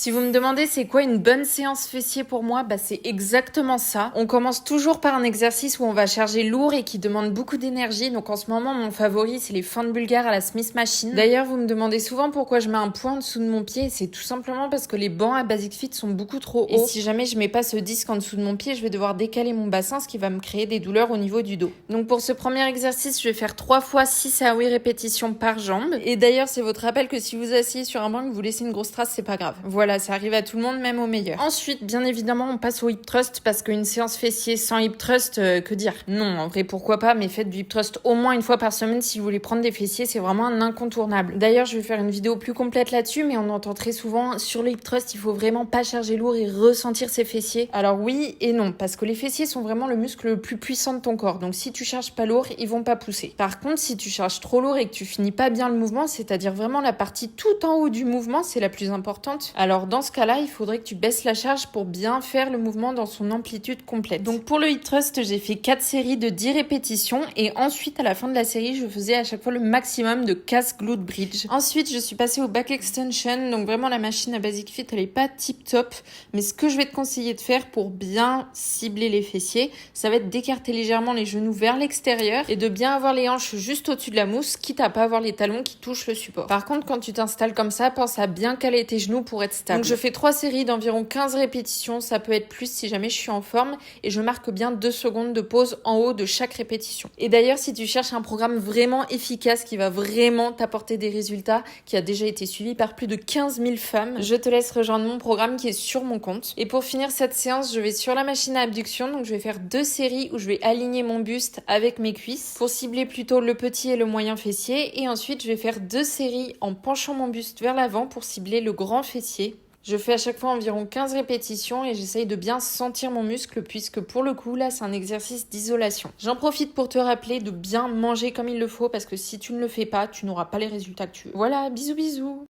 Si vous me demandez c'est quoi une bonne séance fessier pour moi, c'est exactement ça. On commence toujours par un exercice où on va charger lourd et qui demande beaucoup d'énergie. Donc en ce moment, mon favori, c'est les fentes bulgares à la Smith Machine. D'ailleurs, vous me demandez souvent pourquoi je mets un point en dessous de mon pied. C'est tout simplement parce que les bancs à Basic Fit sont beaucoup trop hauts. Et si jamais je mets pas ce disque en dessous de mon pied, je vais devoir décaler mon bassin, ce qui va me créer des douleurs au niveau du dos. Donc pour ce premier exercice, je vais faire 3 fois 6 à 8 répétitions par jambe. Et d'ailleurs, c'est votre rappel que si vous asseyez sur un banc et que vous laissez une grosse trace, c'est pas grave. Voilà, ça arrive à tout le monde, même au meilleur. Ensuite, bien évidemment, on passe au hip thrust parce qu'une séance fessier sans hip thrust, que dire? Non, en vrai, pourquoi pas, mais faites du hip thrust au moins une fois par semaine si vous voulez prendre des fessiers, c'est vraiment un incontournable. D'ailleurs, je vais faire une vidéo plus complète là-dessus, mais on entend très souvent sur le hip thrust, il faut vraiment pas charger lourd et ressentir ses fessiers. Alors oui et non, parce que les fessiers sont vraiment le muscle le plus puissant de ton corps. Donc si tu charges pas lourd, ils vont pas pousser. Par contre, si tu charges trop lourd et que tu finis pas bien le mouvement, c'est-à-dire vraiment la partie tout en haut du mouvement, c'est la plus importante. Alors dans ce cas-là, il faudrait que tu baisses la charge pour bien faire le mouvement dans son amplitude complète. Donc pour le hip thrust, j'ai fait 4 séries de 10 répétitions et ensuite à la fin de la série, je faisais à chaque fois le maximum de calf glute bridge. Ensuite, je suis passée au back extension. Donc vraiment la machine à Basic Fit, elle est pas tip top, mais ce que je vais te conseiller de faire pour bien cibler les fessiers, ça va être d'écarter légèrement les genoux vers l'extérieur et de bien avoir les hanches juste au-dessus de la mousse, quitte à pas avoir les talons qui touchent le support. Par contre, quand tu t'installes comme ça, pense à bien caler tes genoux pour être stable. Donc je fais 3 séries d'environ 15 répétitions, ça peut être plus si jamais je suis en forme, et je marque bien 2 secondes de pause en haut de chaque répétition. Et d'ailleurs, si tu cherches un programme vraiment efficace qui va vraiment t'apporter des résultats, qui a déjà été suivi par plus de 15 000 femmes, je te laisse rejoindre mon programme qui est sur mon compte. Et pour finir cette séance, je vais sur la machine à abduction, donc je vais faire 2 séries où je vais aligner mon buste avec mes cuisses pour cibler plutôt le petit et le moyen fessier, et ensuite je vais faire 2 séries en penchant mon buste vers l'avant pour cibler le grand fessier. Je fais à chaque fois environ 15 répétitions et j'essaye de bien sentir mon muscle puisque pour le coup là c'est un exercice d'isolation. J'en profite pour te rappeler de bien manger comme il le faut parce que si tu ne le fais pas, tu n'auras pas les résultats que tu veux. Voilà, bisous bisous.